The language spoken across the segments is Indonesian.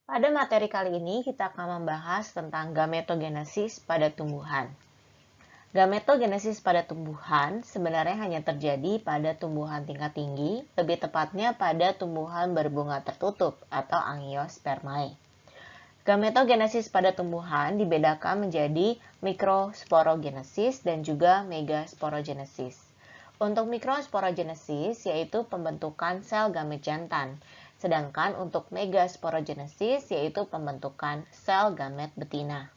Pada materi kali ini kita akan membahas tentang gametogenesis pada tumbuhan. Gametogenesis pada tumbuhan sebenarnya hanya terjadi pada tumbuhan tingkat tinggi, lebih tepatnya pada tumbuhan berbunga tertutup atau Angiospermae. Gametogenesis pada tumbuhan dibedakan menjadi mikrosporogenesis dan juga megasporogenesis. Untuk mikrosporogenesis yaitu pembentukan sel gamet jantan, sedangkan untuk megasporogenesis yaitu pembentukan sel gamet betina.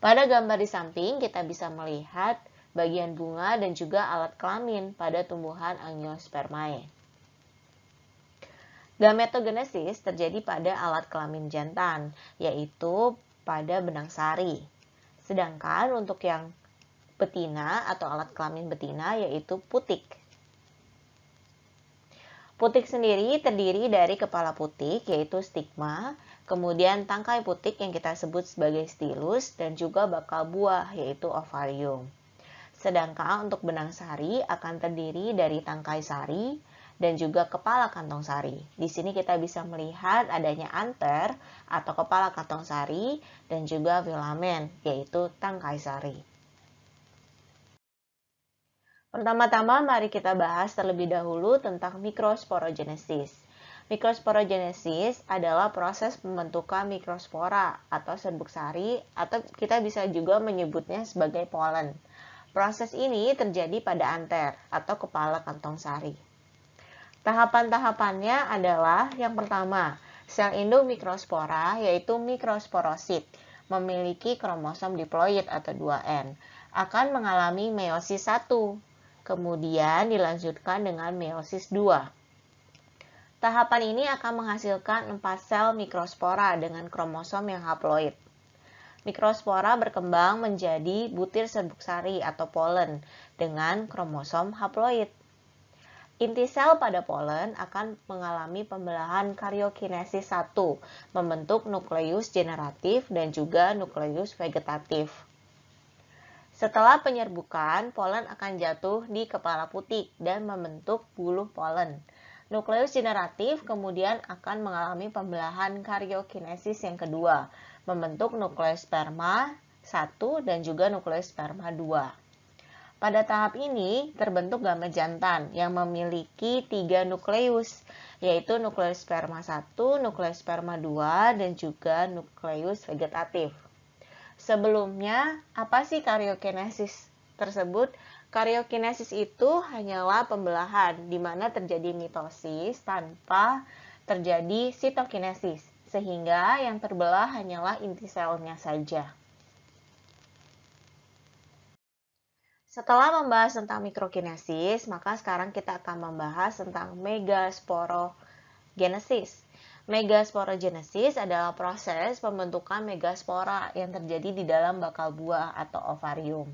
Pada gambar di samping kita bisa melihat bagian bunga dan juga alat kelamin pada tumbuhan Angiospermae. Gametogenesis terjadi pada alat kelamin jantan, yaitu pada benang sari. Sedangkan untuk yang betina atau alat kelamin betina yaitu putik. Putik sendiri terdiri dari kepala putik yaitu stigma, kemudian tangkai putik yang kita sebut sebagai stilus dan juga bakal buah yaitu ovarium. Sedangkan untuk benang sari akan terdiri dari tangkai sari dan juga kepala kantong sari. Di sini kita bisa melihat adanya anter atau kepala kantong sari dan juga filamen yaitu tangkai sari. Pertama-tama mari kita bahas terlebih dahulu tentang mikrosporogenesis. Mikrosporogenesis adalah proses pembentukan mikrospora atau serbuk sari atau kita bisa juga menyebutnya sebagai polen. Proses ini terjadi pada anter atau kepala kantong sari. Tahapan-tahapannya adalah yang pertama, sel induk mikrospora yaitu mikrosporosit memiliki kromosom diploid atau 2N akan mengalami meiosis 1. Kemudian dilanjutkan dengan meiosis 2. Tahapan ini akan menghasilkan 4 sel mikrospora dengan kromosom yang haploid. Mikrospora berkembang menjadi butir serbuk sari atau polen dengan kromosom haploid. Inti sel pada polen akan mengalami pembelahan karyokinesis 1, membentuk nukleus generatif dan juga nukleus vegetatif. Setelah penyerbukan, polen akan jatuh di kepala putik dan membentuk buluh polen. Nukleus generatif kemudian akan mengalami pembelahan karyokinesis yang kedua, membentuk nukleus sperma 1 dan juga nukleus sperma 2. Pada tahap ini terbentuk gamet jantan yang memiliki 3 nukleus, yaitu nukleus sperma 1, nukleus sperma 2, dan juga nukleus vegetatif. Sebelumnya, apa sih karyokinesis tersebut? Karyokinesis itu hanyalah pembelahan di mana terjadi mitosis tanpa terjadi sitokinesis, sehingga yang terbelah hanyalah inti selnya saja. Setelah membahas tentang mikrokinesis, maka sekarang kita akan membahas tentang megasporogenesis. Megasporogenesis adalah proses pembentukan megaspora yang terjadi di dalam bakal buah atau ovarium.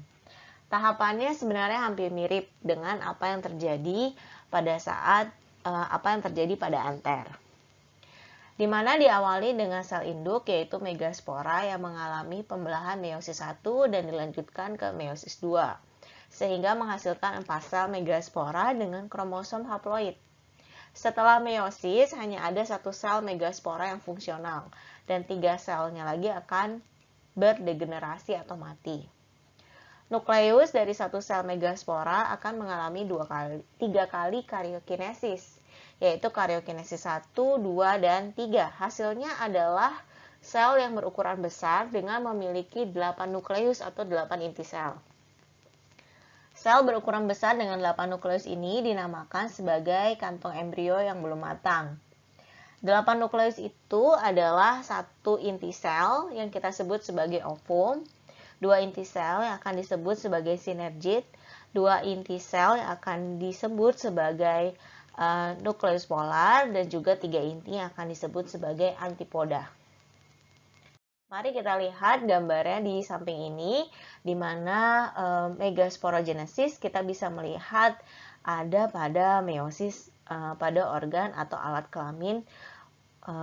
Tahapannya sebenarnya hampir mirip dengan apa yang terjadi pada anter. Di mana diawali dengan sel induk yaitu megaspora yang mengalami pembelahan meiosis 1 dan dilanjutkan ke meiosis 2. Sehingga menghasilkan 4 sel megaspora dengan kromosom haploid. Setelah meiosis, hanya ada 1 sel megaspora yang fungsional, dan 3 selnya lagi akan berdegenerasi atau mati. Nukleus dari 1 sel megaspora akan mengalami 3 kali karyokinesis, yaitu karyokinesis 1, 2, dan 3. Hasilnya adalah sel yang berukuran besar dengan memiliki 8 nukleus atau 8 inti sel. Sel berukuran besar dengan 8 nukleus ini dinamakan sebagai kantong embrio yang belum matang. 8 nukleus itu adalah 1 inti sel yang kita sebut sebagai ovum, 2 inti sel yang akan disebut sebagai sinergit, 2 inti sel yang akan disebut sebagai nukleus polar, dan juga 3 inti yang akan disebut sebagai antipoda. Mari kita lihat gambarnya di samping ini, di mana megasporogenesis kita bisa melihat ada pada meiosis pada organ atau alat kelamin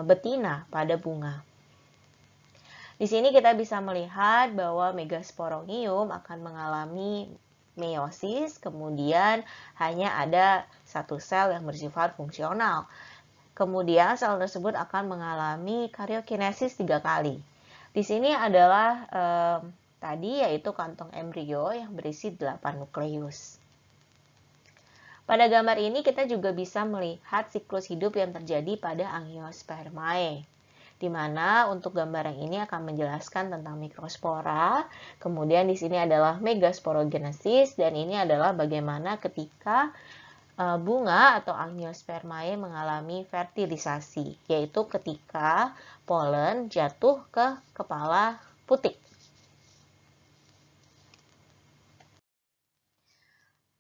betina pada bunga. Di sini kita bisa melihat bahwa megasporongium akan mengalami meiosis, kemudian hanya ada 1 sel yang bersifat fungsional. Kemudian sel tersebut akan mengalami karyokinesis 3 kali. Di sini adalah tadi yaitu kantong embrio yang berisi 8 nukleus. Pada gambar ini kita juga bisa melihat siklus hidup yang terjadi pada Angiospermae, di mana untuk gambar yang ini akan menjelaskan tentang mikrospora. Kemudian di sini adalah megasporogenesis, dan ini adalah bagaimana ketika bunga atau Angiospermae mengalami fertilisasi, yaitu ketika polen jatuh ke kepala putik.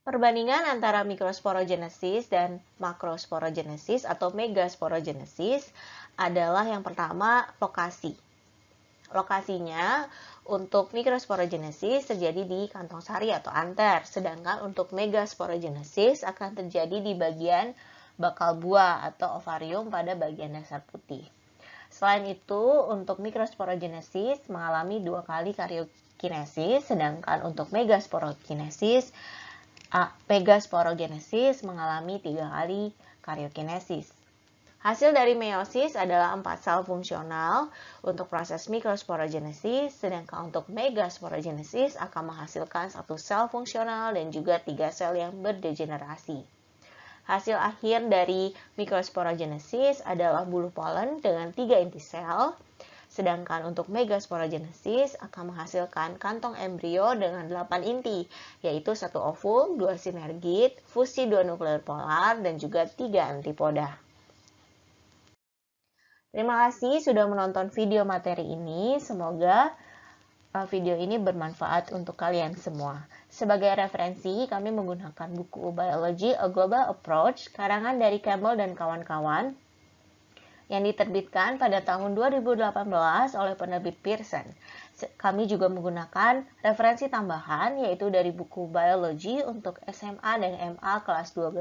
Perbandingan antara mikrosporogenesis dan makrosporogenesis atau megasporogenesis adalah yang pertama lokasi. Lokasinya untuk mikrosporogenesis terjadi di kantong sari atau anter, sedangkan untuk megasporogenesis akan terjadi di bagian bakal buah atau ovarium pada bagian dasar putih. Selain itu, untuk mikrosporogenesis mengalami 2 kali karyokinesis, sedangkan untuk megasporogenesis mengalami 3 kali karyokinesis. Hasil dari meiosis adalah 4 sel fungsional untuk proses mikrosporogenesis, sedangkan untuk megasporogenesis akan menghasilkan 1 sel fungsional dan juga 3 sel yang berdegenerasi. Hasil akhir dari mikrosporogenesis adalah bulu polen dengan 3 inti sel, sedangkan untuk megasporogenesis akan menghasilkan kantong embrio dengan 8 inti, yaitu 1 ovum, 2 sinergit, fusi 2 nukleus polar, dan juga 3 antipoda. Terima kasih sudah menonton video materi ini. Semoga video ini bermanfaat untuk kalian semua. Sebagai referensi, kami menggunakan buku Biology: A Global Approach, karangan dari Campbell dan kawan-kawan, yang diterbitkan pada tahun 2018 oleh penerbit Pearson. Kami juga menggunakan referensi tambahan, yaitu dari buku Biology untuk SMA dan MA kelas 12,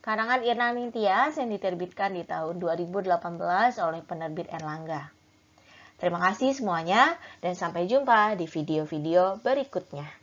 karangan Irna Nintias yang diterbitkan di tahun 2018 oleh penerbit Erlangga. Terima kasih semuanya, dan sampai jumpa di video-video berikutnya.